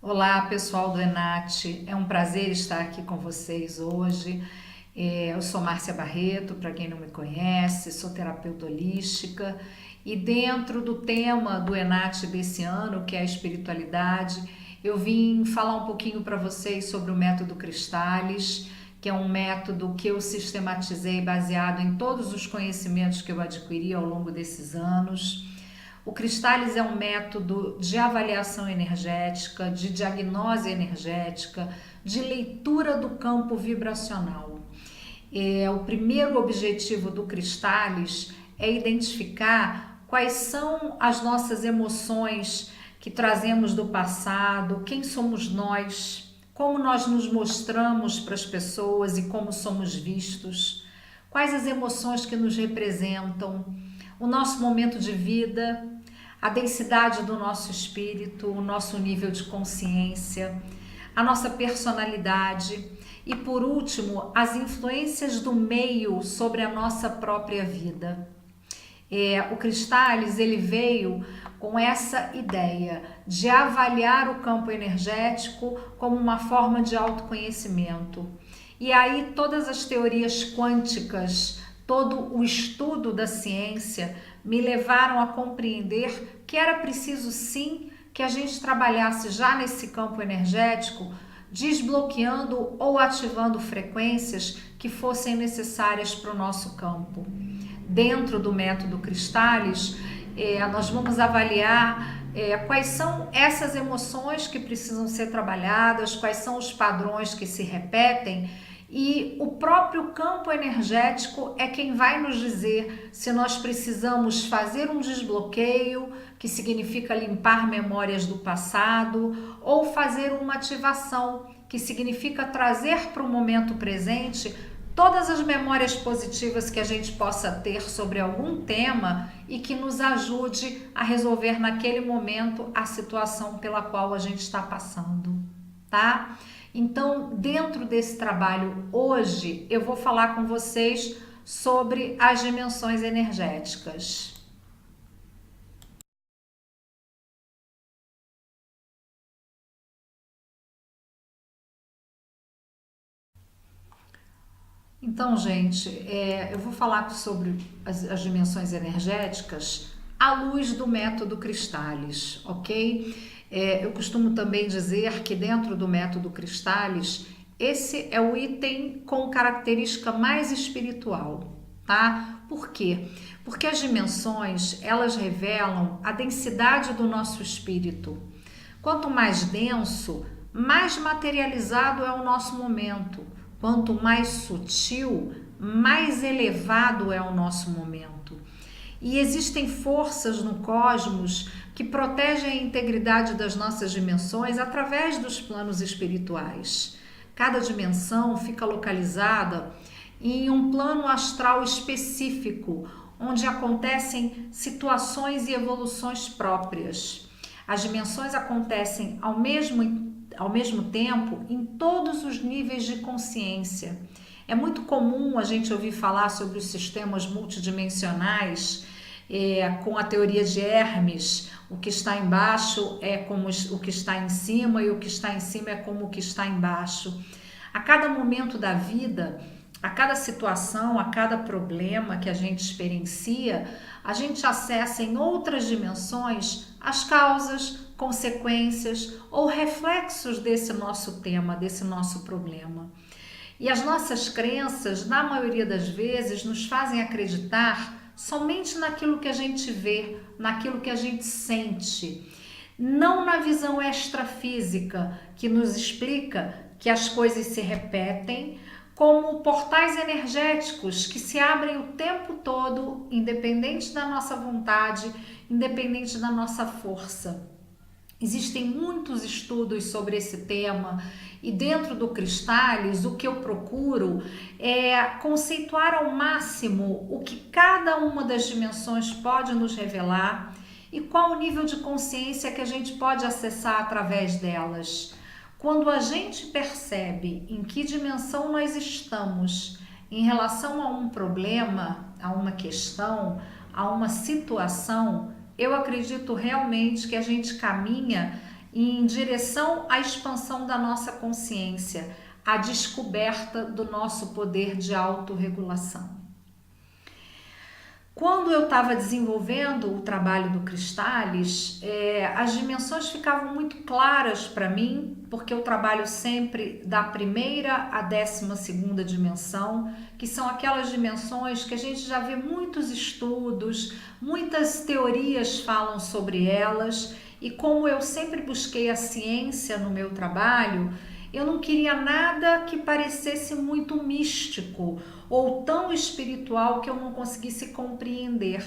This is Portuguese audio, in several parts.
Olá, pessoal do Enat. É um prazer estar aqui com vocês hoje. Eu sou Márcia Barreto, para quem não me conhece, sou terapeuta holística e dentro do tema do Enat desse ano, que é a espiritualidade, eu vim falar um pouquinho para vocês sobre o método Cristais, que é um método que eu sistematizei baseado em todos os conhecimentos que eu adquiri ao longo desses anos. O Cristais é um método de avaliação energética, de diagnose energética, de leitura do campo vibracional. O primeiro objetivo do Cristais é identificar quais são as nossas emoções que trazemos do passado, quem somos nós, como nós nos mostramos para as pessoas e como somos vistos, quais as emoções que nos representam, o nosso momento de vida, a densidade do nosso espírito, o nosso nível de consciência, a nossa personalidade e, por último, as influências do meio sobre a nossa própria vida. O Cristais, ele veio com essa ideia de avaliar o campo energético como uma forma de autoconhecimento. E aí todas as teorias quânticas, todo o estudo da ciência me levaram a compreender que era preciso sim que a gente trabalhasse já nesse campo energético, desbloqueando ou ativando frequências que fossem necessárias para o nosso campo. Dentro do método Cristais, nós vamos avaliar quais são essas emoções que precisam ser trabalhadas, quais são os padrões que se repetem, e o próprio campo energético é quem vai nos dizer se nós precisamos fazer um desbloqueio, que significa limpar memórias do passado, ou fazer uma ativação, que significa trazer para o momento presente todas as memórias positivas que a gente possa ter sobre algum tema e que nos ajude a resolver naquele momento a situação pela qual a gente está passando, tá? Então, dentro desse trabalho hoje, eu vou falar com vocês sobre as dimensões energéticas. Então, gente, eu vou falar sobre as dimensões energéticas à luz do método Cristais, ok? Eu costumo também dizer que dentro do método Cristais, esse é o item com característica mais espiritual, tá? Por quê? Porque as dimensões, elas revelam a densidade do nosso espírito. Quanto mais denso, mais materializado é o nosso momento. Quanto mais sutil, mais elevado é o nosso momento. E existem forças no cosmos que protegem a integridade das nossas dimensões através dos planos espirituais. Cada dimensão fica localizada em um plano astral específico, onde acontecem situações e evoluções próprias. As dimensões acontecem ao mesmo tempo em todos os níveis de consciência. É muito comum a gente ouvir falar sobre os sistemas multidimensionais, com a teoria de Hermes. O que está embaixo é como o que está em cima e o que está em cima é como o que está embaixo. A cada momento da vida, a cada situação, a cada problema que a gente experiencia, a gente acessa em outras dimensões as causas, consequências ou reflexos desse nosso tema, desse nosso problema. E as nossas crenças, na maioria das vezes, nos fazem acreditar somente naquilo que a gente vê, naquilo que a gente sente, não na visão extrafísica que nos explica que as coisas se repetem, como portais energéticos que se abrem o tempo todo, independente da nossa vontade, independente da nossa força. Existem muitos estudos sobre esse tema e dentro do Cristais o que eu procuro é conceituar ao máximo o que cada uma das dimensões pode nos revelar e qual o nível de consciência que a gente pode acessar através delas. Quando a gente percebe em que dimensão nós estamos em relação a um problema, a uma questão, a uma situação, eu acredito realmente que a gente caminha em direção à expansão da nossa consciência, à descoberta do nosso poder de autorregulação. Quando eu estava desenvolvendo o trabalho do Cristais, as dimensões ficavam muito claras para mim, porque eu trabalho sempre da primeira à 12ª dimensão, que são aquelas dimensões que a gente já vê muitos estudos, muitas teorias falam sobre elas, e como eu sempre busquei a ciência no meu trabalho, eu não queria nada que parecesse muito místico ou tão espiritual que eu não conseguisse compreender.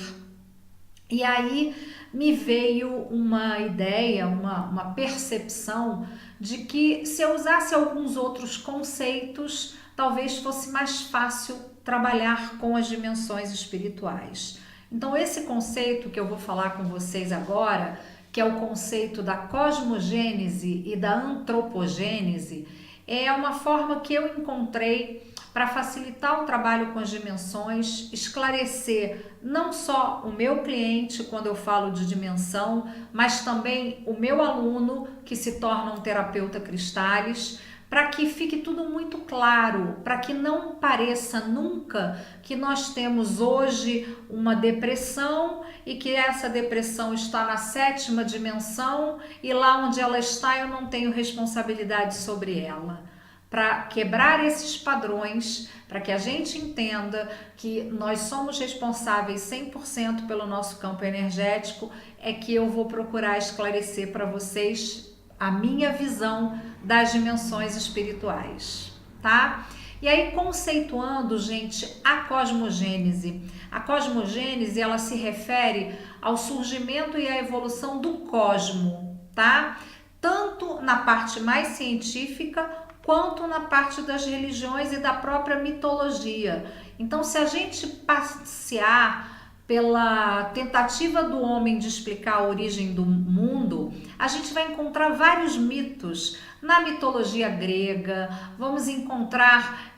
E aí me veio uma ideia, uma percepção de que se eu usasse alguns outros conceitos, talvez fosse mais fácil trabalhar com as dimensões espirituais. Então esse conceito que eu vou falar com vocês agora, que é o conceito da cosmogênese e da antropogênese, é uma forma que eu encontrei para facilitar o trabalho com as dimensões, esclarecer não só o meu cliente quando eu falo de dimensão, mas também o meu aluno que se torna um terapeuta Cristais, para que fique tudo muito claro, para que não pareça nunca que nós temos hoje uma depressão e que essa depressão está na 7ª dimensão e lá onde ela está eu não tenho responsabilidade sobre ela. Para quebrar esses padrões, para que a gente entenda que nós somos responsáveis 100% pelo nosso campo energético, é que eu vou procurar esclarecer para vocês a minha visão das dimensões espirituais, tá? E aí, conceituando, gente, a cosmogênese. A cosmogênese, ela se refere ao surgimento e à evolução do cosmo, tá? Tanto na parte mais científica, quanto na parte das religiões e da própria mitologia. Então, se a gente passear pela tentativa do homem de explicar a origem do mundo, a gente vai encontrar vários mitos. Na mitologia grega, vamos encontrar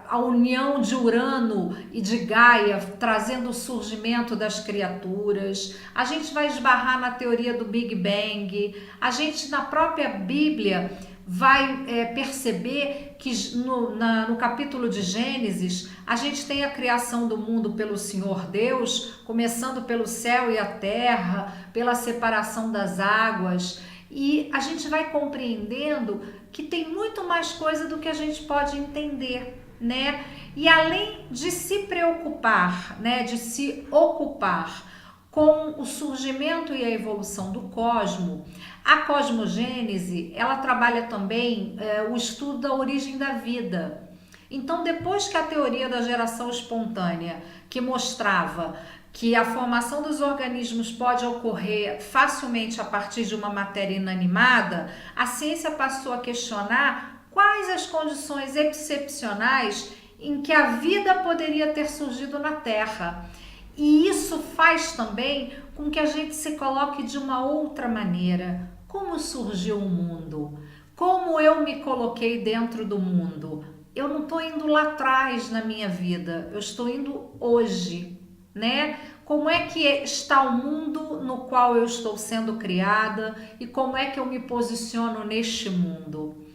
a união de Urano e de Gaia, trazendo o surgimento das criaturas. A gente vai esbarrar na teoria do Big Bang. A gente, na própria Bíblia, vai perceber que no capítulo de Gênesis, a gente tem a criação do mundo pelo Senhor Deus, começando pelo céu e a terra, pela separação das águas, e a gente vai compreendendo que tem muito mais coisa do que a gente pode entender, né? E além de se preocupar, né, de se ocupar com o surgimento e a evolução do cosmo, a cosmogênese, ela trabalha também o estudo da origem da vida. Então, depois que a teoria da geração espontânea, que mostrava que a formação dos organismos pode ocorrer facilmente a partir de uma matéria inanimada, a ciência passou a questionar quais as condições excepcionais em que a vida poderia ter surgido na Terra. E isso faz também com que a gente se coloque de uma outra maneira. Como surgiu o mundo? Como eu me coloquei dentro do mundo? Eu não estou indo lá atrás na minha vida, eu estou indo hoje, né? Como é que está o mundo no qual eu estou sendo criada e como é que eu me posiciono neste mundo?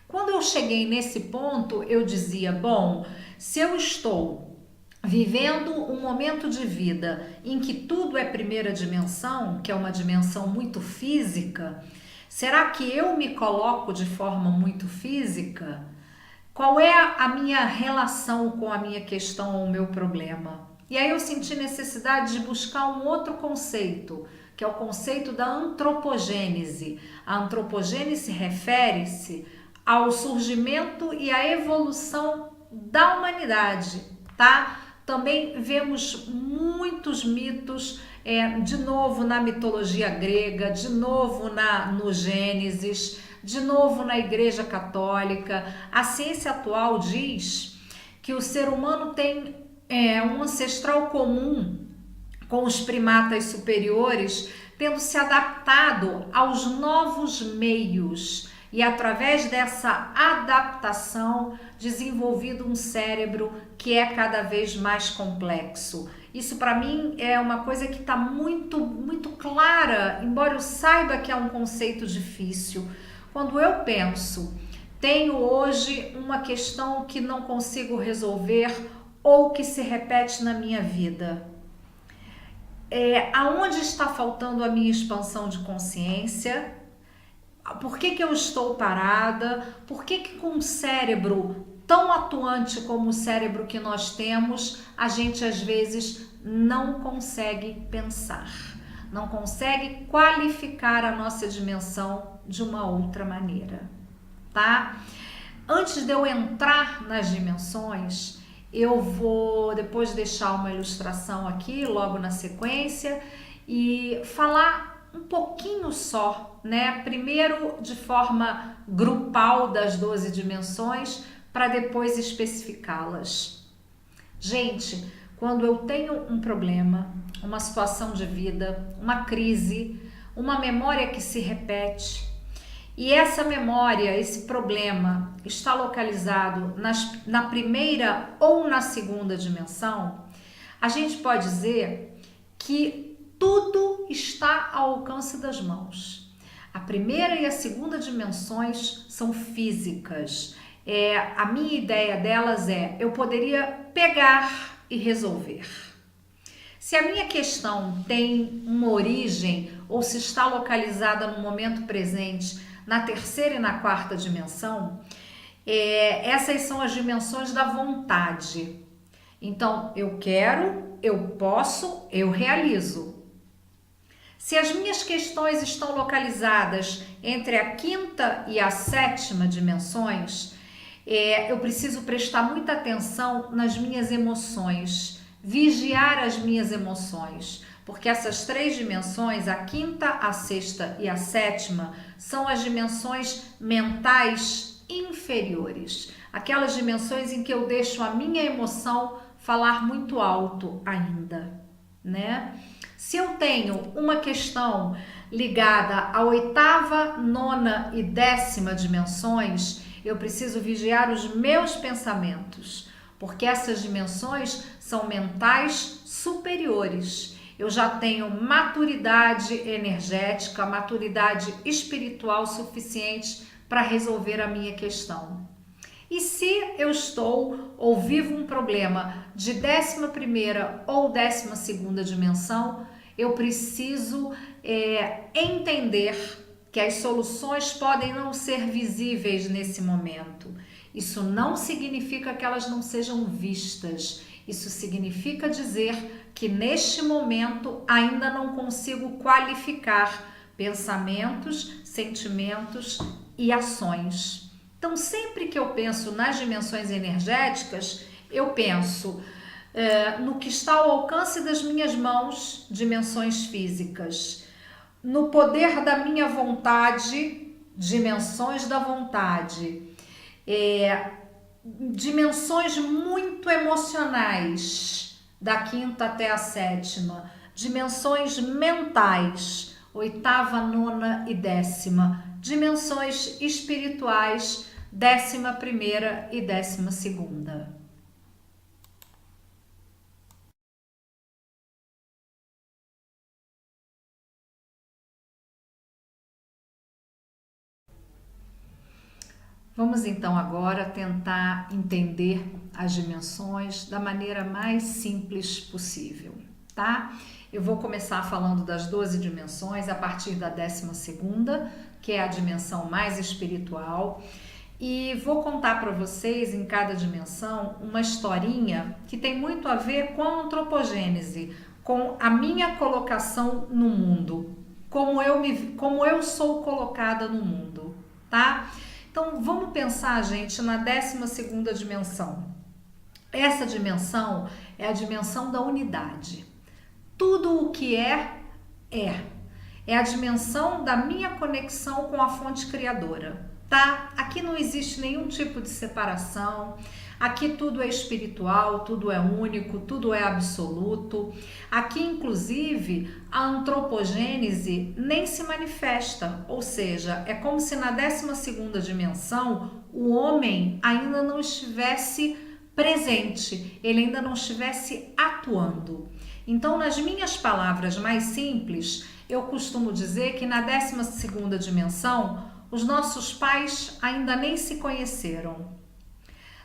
Quando eu cheguei nesse ponto, eu dizia, bom, se eu estou vivendo um momento de vida em que tudo é primeira dimensão, que é uma dimensão muito física, será que eu me coloco de forma muito física? Qual é a minha relação com a minha questão ou o meu problema? E aí eu senti necessidade de buscar um outro conceito, que é o conceito da antropogênese. A antropogênese refere-se ao surgimento e à evolução da humanidade, tá? Também vemos muitos mitos, de novo na mitologia grega, de novo no Gênesis, de novo na Igreja Católica. A ciência atual diz que o ser humano tem um ancestral comum com os primatas superiores, tendo se adaptado aos novos meios e através dessa adaptação desenvolvido um cérebro que é cada vez mais complexo. Isso para mim é uma coisa que está muito clara, embora eu saiba que é um conceito difícil. Quando eu penso, tenho hoje uma questão que não consigo resolver ou que se repete na minha vida. Aonde está faltando a minha expansão de consciência? Por que eu estou parada? Por que com um cérebro tão atuante como o cérebro que nós temos, a gente às vezes não consegue pensar, não consegue qualificar a nossa dimensão de uma outra maneira, tá? Antes de eu entrar nas dimensões, eu vou depois deixar uma ilustração aqui, logo na sequência, e falar um pouquinho só, né? Primeiro de forma grupal das 12 dimensões, para depois especificá-las. Gente, quando eu tenho um problema, uma situação de vida, uma crise, uma memória que se repete, e essa memória, esse problema está localizado na primeira ou na segunda dimensão, a gente pode dizer que tudo está ao alcance das mãos. A primeira e a segunda dimensões são físicas. A minha ideia delas eu poderia pegar e resolver. Se a minha questão tem uma origem ou se está localizada no momento presente, na terceira e na quarta dimensão, essas são as dimensões da vontade. Então, eu quero, eu posso, eu realizo. Se as minhas questões estão localizadas entre a quinta e a sétima dimensões, eu preciso prestar muita atenção nas minhas emoções, vigiar as minhas emoções, porque essas três dimensões, a quinta, a sexta e a sétima, são as dimensões mentais inferiores, aquelas dimensões em que eu deixo a minha emoção falar muito alto ainda, né? Se eu tenho uma questão ligada à oitava, nona e décima dimensões, eu preciso vigiar os meus pensamentos, porque essas dimensões são mentais superiores. Eu já tenho maturidade energética, maturidade espiritual suficiente para resolver a minha questão. E se eu estou ou vivo um problema de 11ª ou 12ª dimensão, eu preciso entender que as soluções podem não ser visíveis nesse momento. Isso não significa que elas não sejam vistas. Isso significa dizer que neste momento ainda não consigo qualificar pensamentos, sentimentos e ações. Então, sempre que eu penso nas dimensões energéticas, eu penso no que está ao alcance das minhas mãos, dimensões físicas, no poder da minha vontade, dimensões da vontade, dimensões muito emocionais, da quinta até a sétima, dimensões mentais, oitava, nona e décima, dimensões espirituais, 11ª e 12ª. Vamos então agora tentar entender as dimensões da maneira mais simples possível, tá? Eu vou começar falando das 12 dimensões a partir da 12ª, que é a dimensão mais espiritual, e vou contar para vocês em cada dimensão uma historinha que tem muito a ver com a antropogênese, com a minha colocação no mundo, como eu sou colocada no mundo, tá? Então, vamos pensar, gente, na 12ª dimensão. Essa dimensão é a dimensão da unidade. Tudo o que é. É a dimensão da minha conexão com a fonte criadora, tá? Aqui não existe nenhum tipo de separação. Aqui tudo é espiritual, tudo é único, tudo é absoluto. Aqui, inclusive, a antropogênese nem se manifesta, ou seja, é como se na 12ª dimensão o homem ainda não estivesse presente, ele ainda não estivesse atuando. Então, nas minhas palavras mais simples, eu costumo dizer que na 12ª dimensão, os nossos pais ainda nem se conheceram.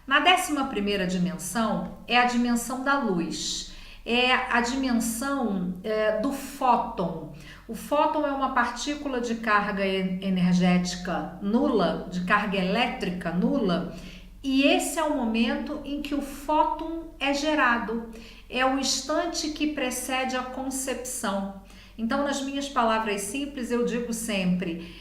Na 11ª dimensão é a dimensão da luz, é a dimensão do fóton. O fóton é uma partícula de carga energética nula, de carga elétrica nula, e esse é o momento em que o fóton é gerado. É o instante que precede a concepção. Então, nas minhas palavras simples, eu digo sempre,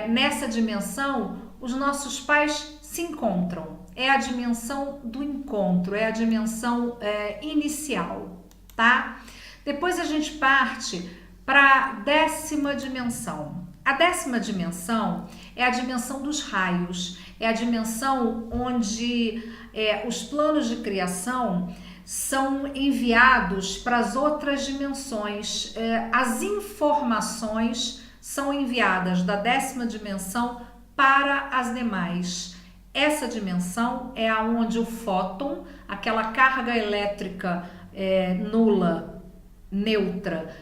nessa dimensão, os nossos pais se encontram. É a dimensão do encontro, é a dimensão inicial, tá? Depois a gente parte para a 10ª dimensão. A 10ª dimensão é a dimensão dos raios, é a dimensão onde os planos de criação são enviados para as outras dimensões. As informações são enviadas da 10ª dimensão para as demais. Essa dimensão é aonde o fóton, aquela carga elétrica nula, neutra,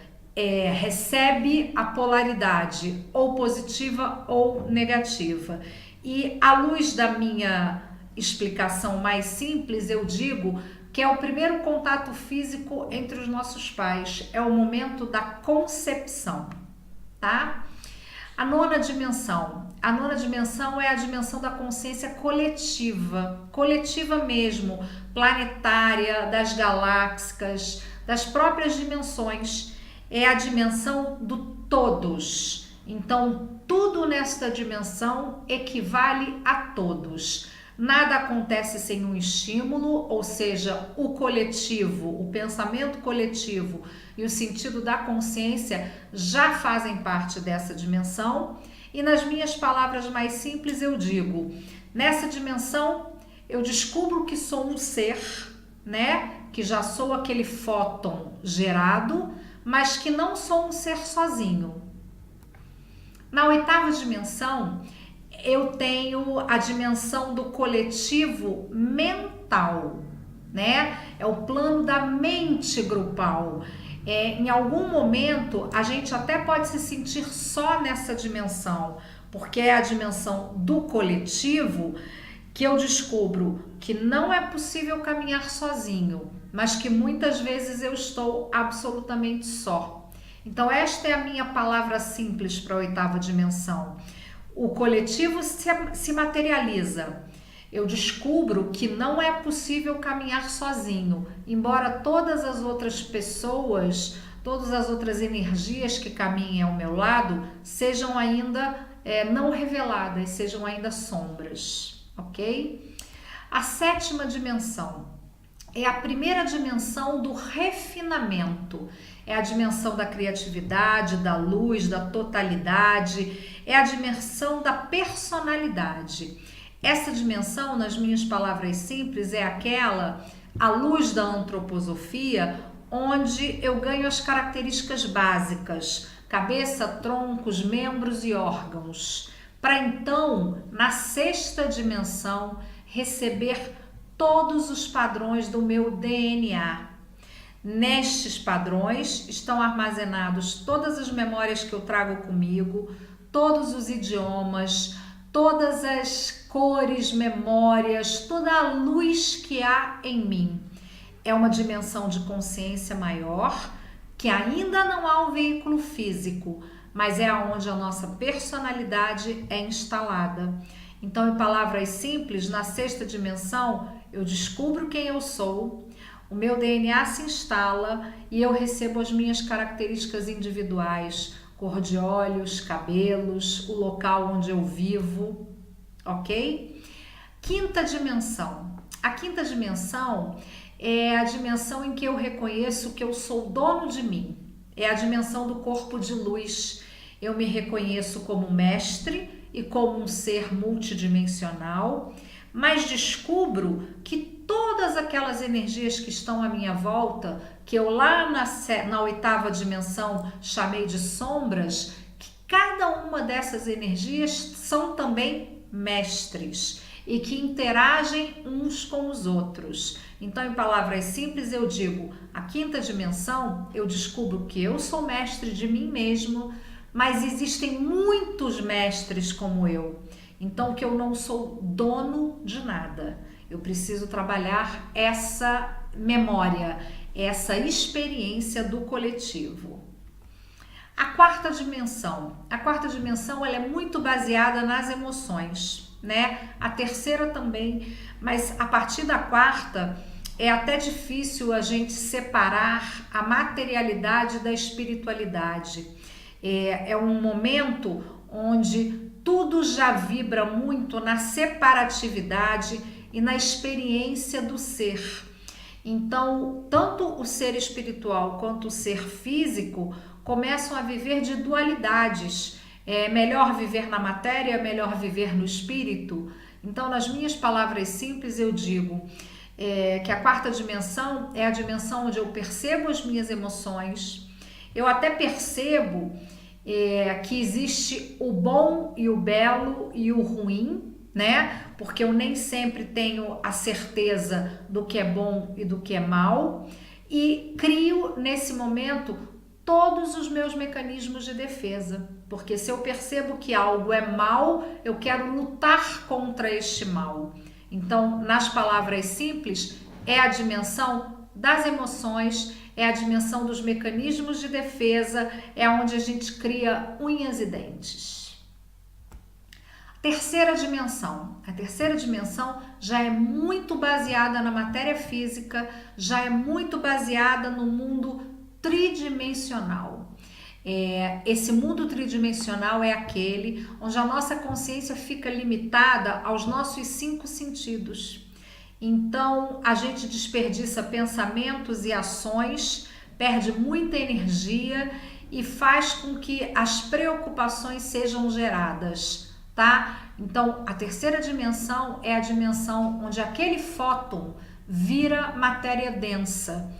recebe a polaridade ou positiva ou negativa. E à luz da minha explicação mais simples, eu digo que é o primeiro contato físico entre os nossos pais, é o momento da concepção, tá? A 9ª dimensão. A 9ª dimensão é a dimensão da consciência coletiva, coletiva mesmo, planetária, das galáxias, das próprias dimensões. É a dimensão do todos. Então, tudo nesta dimensão equivale a todos. Nada acontece sem um estímulo, ou seja, o coletivo, o pensamento coletivo e o sentido da consciência já fazem parte dessa dimensão. E nas minhas palavras mais simples eu digo, nessa dimensão eu descubro que sou um ser, né? Que já sou aquele fóton gerado, mas que não sou um ser sozinho. Na 8ª dimensão, eu tenho a dimensão do coletivo mental, né? É o plano da mente grupal. Em algum momento, a gente até pode se sentir só nessa dimensão, porque é a dimensão do coletivo que eu descubro que não é possível caminhar sozinho, mas que muitas vezes eu estou absolutamente só. Então, esta é a minha palavra simples para a 8ª dimensão. O coletivo se materializa. Eu descubro que não é possível caminhar sozinho, embora todas as outras pessoas, todas as outras energias que caminhem ao meu lado sejam ainda não reveladas, sejam ainda sombras, ok? A 7ª dimensão é a primeira dimensão do refinamento. É a dimensão da criatividade, da luz, da totalidade, é a dimensão da personalidade. Essa dimensão, nas minhas palavras simples, é aquela, à luz da antroposofia, onde eu ganho as características básicas, cabeça, troncos, membros e órgãos, para então, na 6ª dimensão, receber todos os padrões do meu DNA. Nestes padrões estão armazenados todas as memórias que eu trago comigo, todos os idiomas, todas as cores, memórias, toda a luz que há em mim. É uma dimensão de consciência maior, que ainda não há um veículo físico, mas é onde a nossa personalidade é instalada. Então, em palavras simples, na 6ª dimensão, eu descubro quem eu sou, o meu DNA se instala e eu recebo as minhas características individuais, cor de olhos, cabelos, o local onde eu vivo, ok? 5ª dimensão. A 5ª dimensão é a dimensão em que eu reconheço que eu sou dono de mim. É a dimensão do corpo de luz. Eu me reconheço como mestre e como um ser multidimensional, mas descubro que todas aquelas energias que estão à minha volta, que eu lá na 8ª dimensão chamei de sombras, que cada uma dessas energias são também mestres. e que interagem uns com os outros. Então, em palavras simples, eu digo, a quinta dimensão, eu descubro que eu sou mestre de mim mesmo, mas existem muitos mestres como eu. Então, que eu não sou dono de nada. Eu preciso trabalhar essa memória, essa experiência do coletivo. A quarta dimensão ela é muito baseada nas emoções, né? A terceira também, mas a partir da quarta é até difícil a gente separar a materialidade da espiritualidade. É um momento onde tudo já vibra muito na separatividade e na experiência do ser. Então, tanto o ser espiritual quanto o ser físico começam a viver de dualidades. É melhor viver na matéria, é melhor viver no espírito. Então, nas minhas palavras simples, eu digo que a quarta dimensão é a dimensão onde eu percebo as minhas emoções. Eu até percebo que existe o bom e o belo e o ruim, né? Porque eu nem sempre tenho a certeza do que é bom e do que é mal, e crio nesse momento todos os meus mecanismos de defesa, porque se eu percebo que algo é mal, eu quero lutar contra este mal. Então, nas palavras simples, é a dimensão das emoções, é a dimensão dos mecanismos de defesa, é onde a gente cria unhas e dentes. A terceira dimensão já é muito baseada na matéria física, já é muito baseada no mundo tridimensional. Esse mundo tridimensional é aquele onde a nossa consciência fica limitada aos nossos 5 sentidos. Então, a gente desperdiça pensamentos e ações, perde muita energia e faz com que as preocupações sejam geradas, tá? Então, a terceira dimensão é a dimensão onde aquele fóton vira matéria densa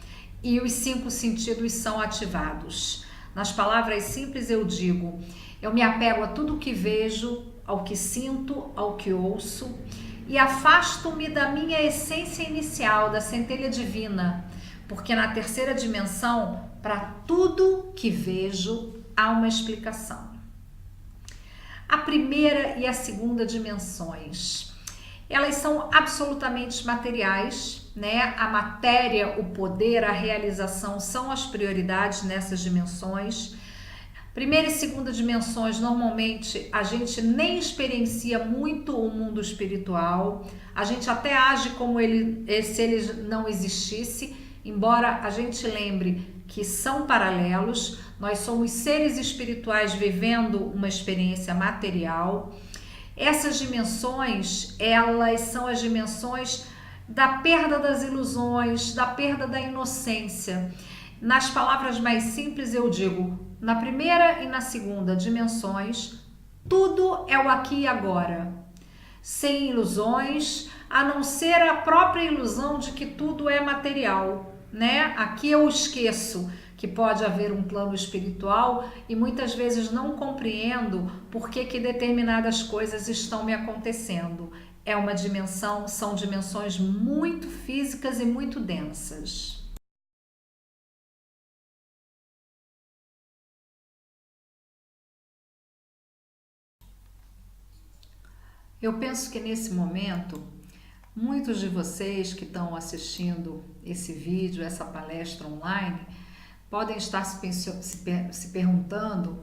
e os 5 sentidos são ativados. Nas palavras simples eu digo, eu me apego a tudo que vejo, ao que sinto, ao que ouço e afasto-me da minha essência inicial, da centelha divina, porque na terceira dimensão, para tudo que vejo, há uma explicação. A primeira e a segunda dimensões, elas são absolutamente materiais, né? A matéria, o poder, a realização são as prioridades nessas dimensões. Primeira e segunda dimensões, normalmente a gente nem experiencia muito o mundo espiritual, a gente até age como se ele não existisse, embora a gente lembre que são paralelos, nós somos seres espirituais vivendo uma experiência material. Essas dimensões, elas são as dimensões da perda das ilusões, da perda da inocência. Nas palavras mais simples eu digo, na primeira e na segunda dimensões, tudo é o aqui e agora, sem ilusões, a não ser a própria ilusão de que tudo é material, né? Aqui eu esqueço que pode haver um plano espiritual e muitas vezes não compreendo por que determinadas coisas estão me acontecendo. É uma dimensão, são dimensões muito físicas e muito densas. Eu penso que nesse momento, muitos de vocês que estão assistindo esse vídeo, essa palestra online, podem estar se perguntando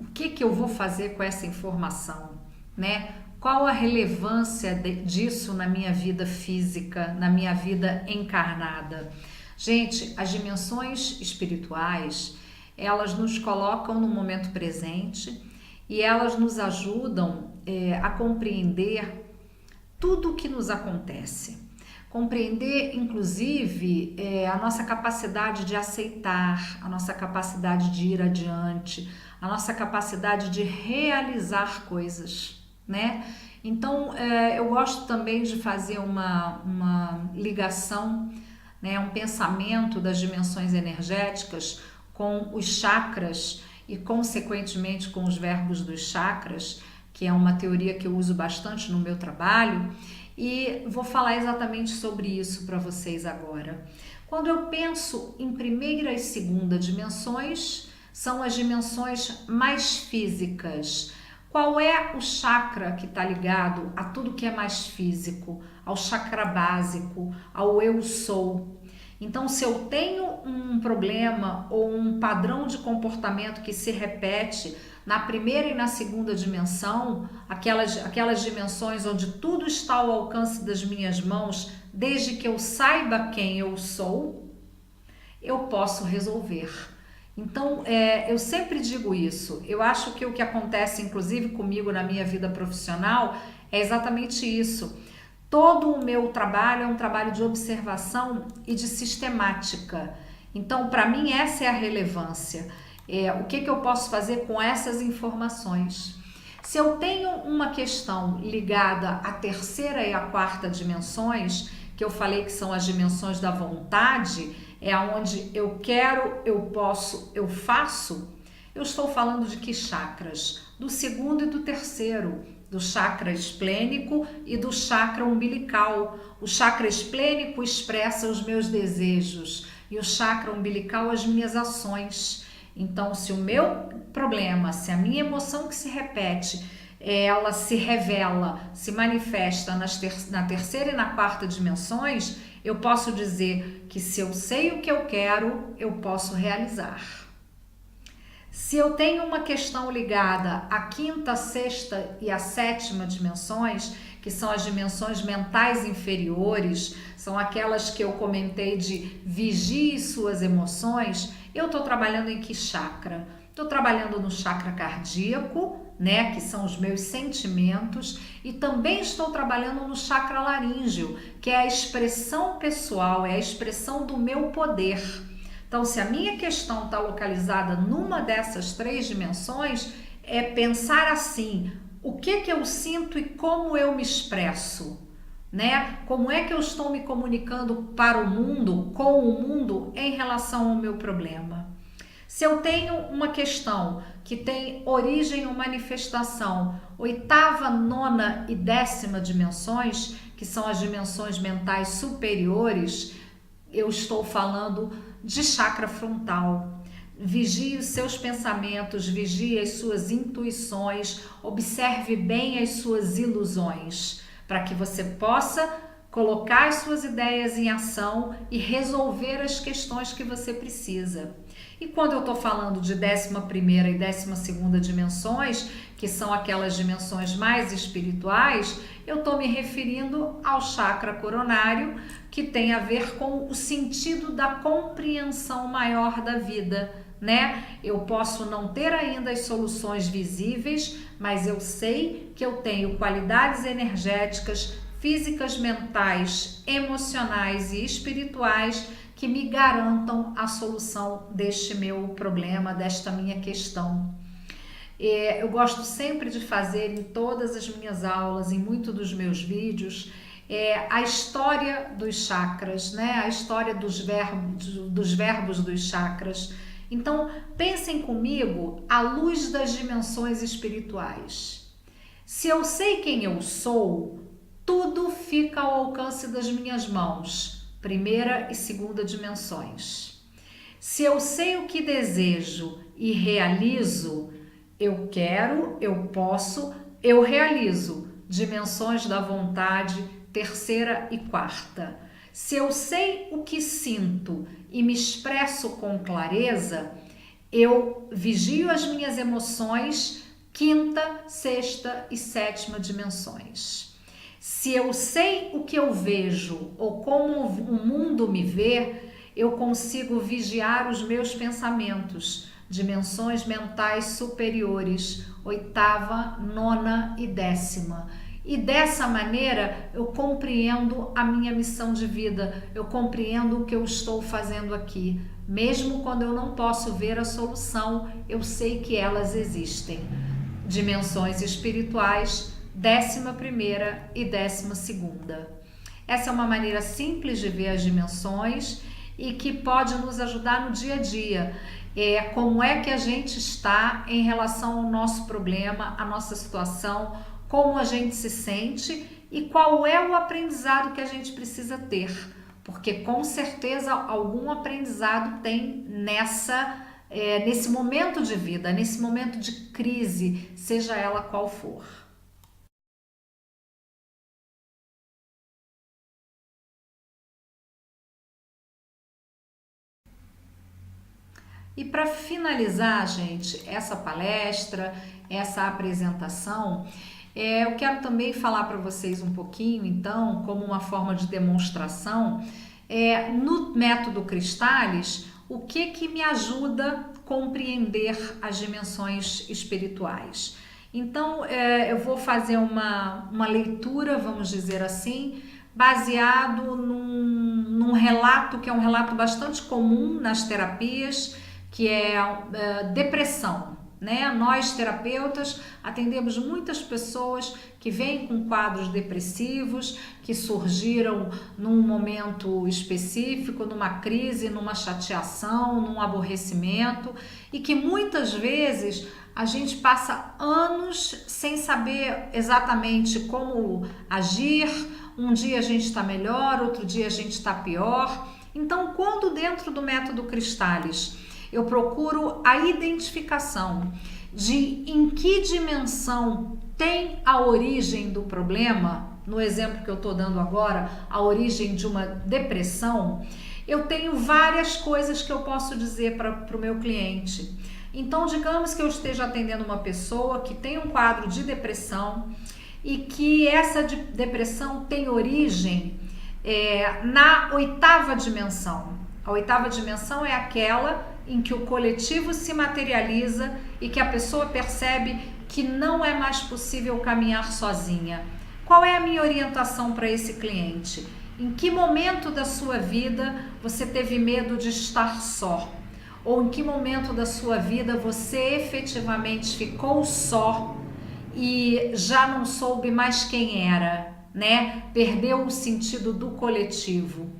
o que eu vou fazer com essa informação, né? Qual a relevância disso na minha vida física, na minha vida encarnada? Gente, as dimensões espirituais, elas nos colocam no momento presente e elas nos ajudam a compreender tudo o que nos acontece. Compreender, inclusive, a nossa capacidade de aceitar, a nossa capacidade de ir adiante, a nossa capacidade de realizar coisas, né? Então, eu gosto também de fazer uma ligação, né, um pensamento das dimensões energéticas com os chakras e, consequentemente, com os verbos dos chakras, que é uma teoria que eu uso bastante no meu trabalho, e vou falar exatamente sobre isso para vocês agora. Quando eu penso em primeira e segunda dimensões, são as dimensões mais físicas. Qual é o chakra que está ligado a tudo que é mais físico? Ao chakra básico, ao eu sou. Então, se eu tenho um problema ou um padrão de comportamento que se repete na primeira e na segunda dimensão, aquelas dimensões onde tudo está ao alcance das minhas mãos, desde que eu saiba quem eu sou, eu posso resolver. Então, eu sempre digo isso. Eu acho que o que acontece, inclusive comigo na minha vida profissional, é exatamente isso. Todo o meu trabalho é um trabalho de observação e de sistemática. Então, para mim, essa é a relevância. O que eu posso fazer com essas informações? Se eu tenho uma questão ligada à terceira e à quarta dimensões, que eu falei que são as dimensões da vontade, é onde eu quero, eu posso, eu faço, eu estou falando de que chakras? Do segundo e do terceiro, do chakra esplênico e do chakra umbilical. O chakra esplênico expressa os meus desejos e o chakra umbilical as minhas ações. Então, se o meu problema, se a minha emoção que se repete, ela se revela, se manifesta na terceira e na quarta dimensões, eu posso dizer que se eu sei o que eu quero, eu posso realizar. Se eu tenho uma questão ligada à quinta, sexta e à sétima dimensões, que são as dimensões mentais inferiores, são aquelas que eu comentei de vigie suas emoções, eu estou trabalhando em que chakra? Estou trabalhando no chakra cardíaco, né, que são os meus sentimentos, e também estou trabalhando no chakra laríngeo, que é a expressão pessoal, é a expressão do meu poder. Então, se a minha questão está localizada numa dessas três dimensões, é pensar assim, o que eu sinto e como eu me expresso, né? Como é que eu estou me comunicando para o mundo, com o mundo, em relação ao meu problema? Se eu tenho uma questão que tem origem ou manifestação, oitava, nona e décima dimensões, que são as dimensões mentais superiores, eu estou falando de chakra frontal. Vigie os seus pensamentos, vigie as suas intuições, observe bem as suas ilusões, para que você possa colocar as suas ideias em ação e resolver as questões que você precisa. E quando eu estou falando de 11ª e 12ª dimensões, que são aquelas dimensões mais espirituais, eu estou me referindo ao chakra coronário, que tem a ver com o sentido da compreensão maior da vida, né? Eu posso não ter ainda as soluções visíveis, mas eu sei que eu tenho qualidades energéticas, físicas, mentais, emocionais e espirituais que me garantam a solução deste meu problema, desta minha questão. Eu gosto sempre de fazer em todas as minhas aulas, em muitos dos meus vídeos, a história dos chakras, né? A história dos verbos dos chakras. Então, pensem comigo à luz das dimensões espirituais. Se eu sei quem eu sou, tudo fica ao alcance das minhas mãos, primeira e segunda dimensões. Se eu sei o que desejo e realizo, eu quero, eu posso, eu realizo, dimensões da vontade, terceira e quarta. Se eu sei o que sinto e me expresso com clareza, eu vigio as minhas emoções, quinta, sexta e sétima dimensões. Se eu sei o que eu vejo ou como o mundo me vê, eu consigo vigiar os meus pensamentos, dimensões mentais superiores, oitava, nona e décima. E dessa maneira eu compreendo a minha missão de vida, eu compreendo o que eu estou fazendo aqui. Mesmo quando eu não posso ver a solução, eu sei que elas existem. Dimensões espirituais, 11ª e 12ª. Essa é uma maneira simples de ver as dimensões e que pode nos ajudar no dia a dia. como é que a gente está em relação ao nosso problema, à nossa situação, como a gente se sente e qual é o aprendizado que a gente precisa ter, porque com certeza algum aprendizado tem nesse momento de vida, nesse momento de crise, seja ela qual for. E para finalizar, gente, essa palestra, essa apresentação, eu quero também falar para vocês um pouquinho, então, como uma forma de demonstração, no método Cristais, o que me ajuda a compreender as dimensões espirituais. Então, eu vou fazer uma leitura, vamos dizer assim, baseado num relato que é um relato bastante comum nas terapias, que é depressão. Né? Nós, terapeutas, atendemos muitas pessoas que vêm com quadros depressivos, que surgiram num momento específico, numa crise, numa chateação, num aborrecimento, e que muitas vezes a gente passa anos sem saber exatamente como agir. Um dia a gente está melhor, outro dia a gente está pior. Então, quando dentro do método Cristais eu procuro a identificação de em que dimensão tem a origem do problema, no exemplo que eu estou dando agora, a origem de uma depressão, eu tenho várias coisas que eu posso dizer para o meu cliente. Então, digamos que eu esteja atendendo uma pessoa que tem um quadro de depressão e que essa depressão tem origem na oitava dimensão. A oitava dimensão é aquela em que o coletivo se materializa e que a pessoa percebe que não é mais possível caminhar sozinha. Qual é a minha orientação para esse cliente? Em que momento da sua vida você teve medo de estar só? Ou em que momento da sua vida você efetivamente ficou só e já não soube mais quem era, né? Perdeu o sentido do coletivo.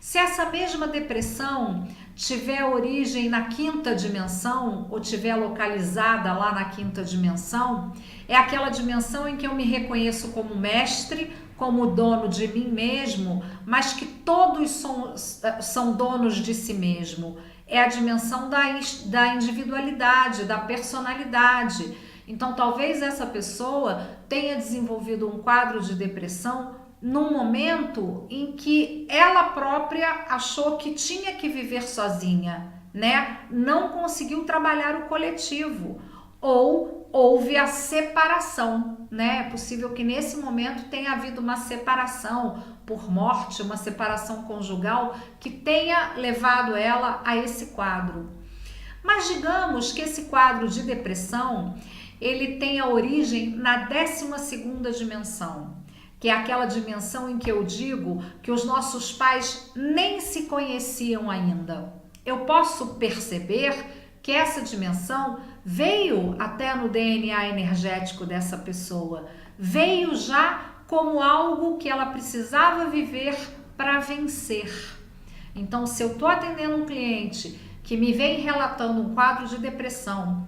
Se essa mesma depressão tiver origem na quinta dimensão ou tiver localizada lá na quinta dimensão, é aquela dimensão em que eu me reconheço como mestre, como dono de mim mesmo, mas que todos são donos de si mesmo. É a dimensão da individualidade, da personalidade. Então, talvez essa pessoa tenha desenvolvido um quadro de depressão num momento em que ela própria achou que tinha que viver sozinha, né? Não conseguiu trabalhar o coletivo, ou houve a separação, né? É possível que nesse momento tenha havido uma separação por morte, uma separação conjugal que tenha levado ela a esse quadro. Mas digamos que esse quadro de depressão, ele tem a origem na 12ª dimensão, que é aquela dimensão em que eu digo que os nossos pais nem se conheciam ainda. Eu posso perceber que essa dimensão veio até no DNA energético dessa pessoa, veio já como algo que ela precisava viver para vencer. Então, se eu estou atendendo um cliente que me vem relatando um quadro de depressão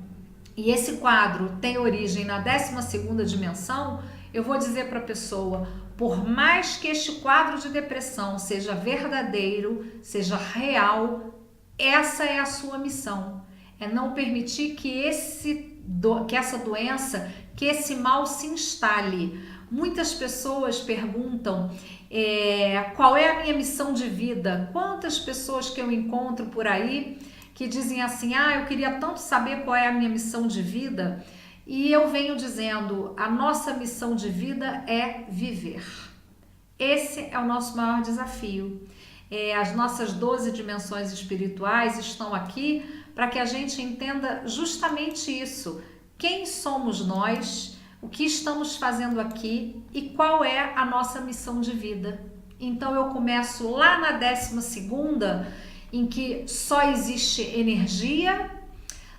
e esse quadro tem origem na 12ª dimensão, eu vou dizer para a pessoa, por mais que este quadro de depressão seja verdadeiro, seja real, essa é a sua missão. É não permitir que essa doença, que esse mal se instale. Muitas pessoas perguntam qual é a minha missão de vida. Quantas pessoas que eu encontro por aí que dizem assim, eu queria tanto saber qual é a minha missão de vida. E eu venho dizendo, a nossa missão de vida é viver. Esse é o nosso maior desafio. As nossas 12 dimensões espirituais estão aqui para que a gente entenda justamente isso. Quem somos nós, o que estamos fazendo aqui e qual é a nossa missão de vida. Então eu começo lá na 12ª, em que só existe energia.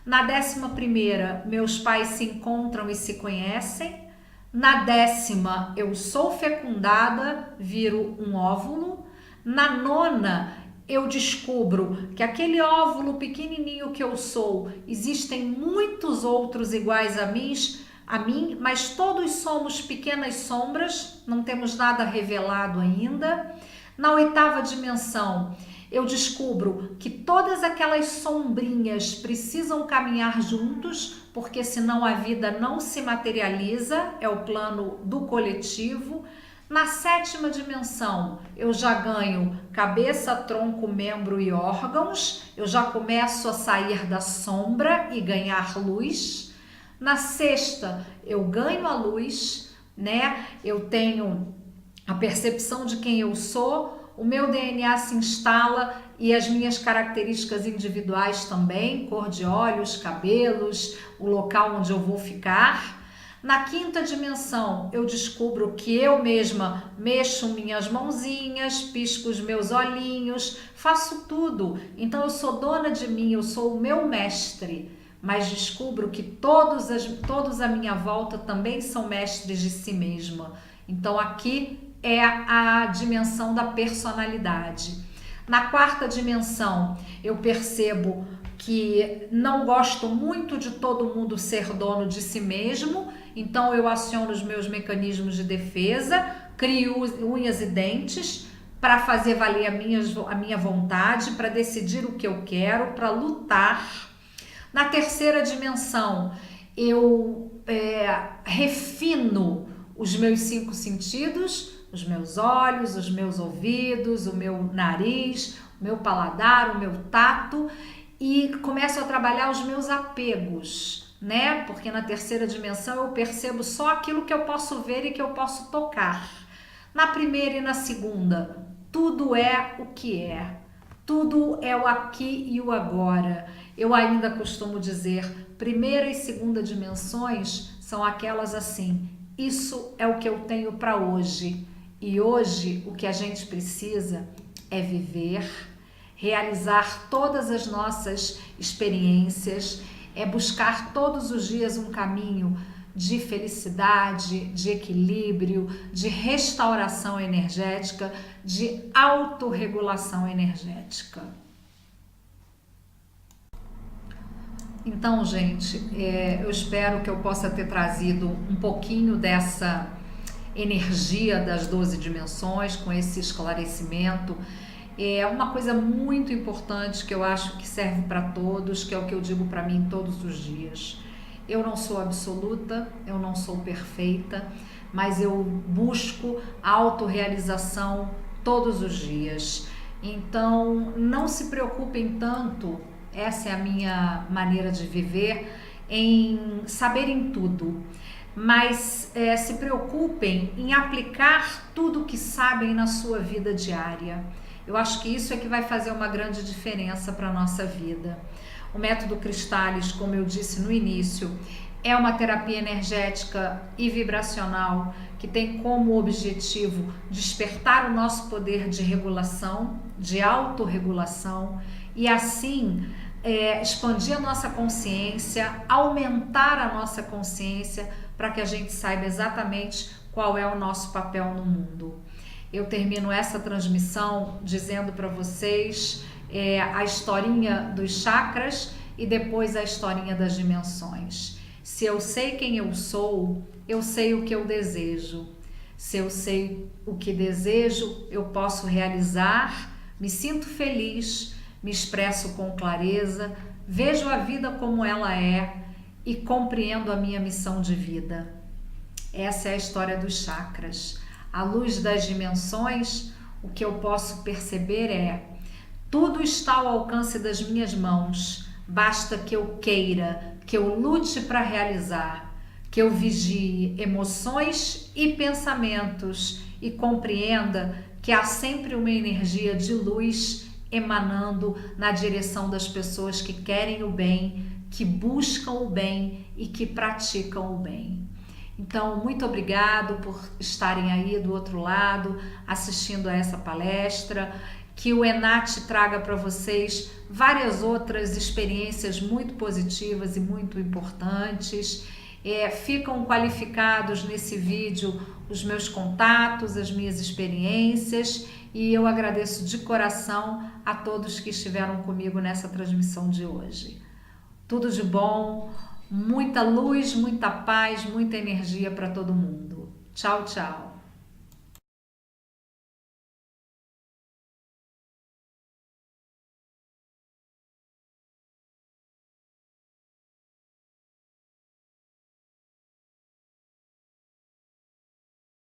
Na 11ª, meus pais se encontram e se conhecem. Na 10ª, eu sou fecundada, viro um óvulo. Na 9ª, eu descubro que aquele óvulo pequenininho que eu sou, existem muitos outros iguais a mim, mas todos somos pequenas sombras, não temos nada revelado ainda. Na oitava dimensão, eu descubro que todas aquelas sombrinhas precisam caminhar juntos, porque senão a vida não se materializa, é o plano do coletivo. Na sétima dimensão, eu já ganho cabeça, tronco, membro e órgãos, eu já começo a sair da sombra e ganhar luz. Na sexta, eu ganho a luz, né? Eu tenho a percepção de quem eu sou, o meu DNA se instala e as minhas características individuais também, cor de olhos, cabelos, o local onde eu vou ficar. Na quinta dimensão, eu descubro que eu mesma mexo minhas mãozinhas, pisco os meus olhinhos, faço tudo. Então eu sou dona de mim, eu sou o meu mestre. Mas descubro que todos à minha volta também são mestres de si mesma. Então aqui é a dimensão da personalidade. Na quarta dimensão, eu percebo que não gosto muito de todo mundo ser dono de si mesmo, então eu aciono os meus mecanismos de defesa, crio unhas e dentes para fazer valer a minha vontade, para decidir o que eu quero, para lutar. Na terceira dimensão, eu refino os meus 5 sentidos, os meus olhos, os meus ouvidos, o meu nariz, o meu paladar, o meu tato, e começo a trabalhar os meus apegos, né? Porque na terceira dimensão eu percebo só aquilo que eu posso ver e que eu posso tocar. Na primeira e na segunda, tudo é o que é. Tudo é o aqui e o agora. Eu ainda costumo dizer, primeira e segunda dimensões são aquelas assim, isso é o que eu tenho para hoje. E hoje o que a gente precisa é viver, realizar todas as nossas experiências, é buscar todos os dias um caminho de felicidade, de equilíbrio, de restauração energética, de autorregulação energética. Então, gente, eu espero que eu possa ter trazido um pouquinho dessa energia das 12 dimensões, com esse esclarecimento. É uma coisa muito importante que eu acho que serve para todos, que é o que eu digo para mim todos os dias. Eu não sou absoluta, eu não sou perfeita, mas eu busco a autorrealização todos os dias. Então, não se preocupem tanto, essa é a minha maneira de viver, em saberem tudo, mas se preocupem em aplicar tudo que sabem na sua vida diária. Eu acho que isso é que vai fazer uma grande diferença para a nossa vida. O método Cristális, como eu disse no início, é uma terapia energética e vibracional que tem como objetivo despertar o nosso poder de regulação, de autorregulação e assim expandir a nossa consciência, aumentar a nossa consciência para que a gente saiba exatamente qual é o nosso papel no mundo. Eu termino essa transmissão dizendo para vocês a historinha dos chakras e depois a historinha das dimensões. Se eu sei quem eu sou, eu sei o que eu desejo. Se eu sei o que desejo, eu posso realizar, me sinto feliz, me expresso com clareza, vejo a vida como ela é e compreendo a minha missão de vida. Essa é a história dos chakras. À luz das dimensões, o que eu posso perceber é: tudo está ao alcance das minhas mãos, basta que eu queira, que eu lute para realizar, que eu vigie emoções e pensamentos e compreenda que há sempre uma energia de luz emanando na direção das pessoas que querem o bem, que buscam o bem e que praticam o bem. Então, muito obrigado por estarem aí do outro lado, assistindo a essa palestra. Que o Enat traga para vocês várias outras experiências muito positivas e muito importantes. Ficam qualificados nesse vídeo os meus contatos, as minhas experiências e eu agradeço de coração a todos que estiveram comigo nessa transmissão de hoje. Tudo de bom, muita luz, muita paz, muita energia para todo mundo. Tchau, tchau.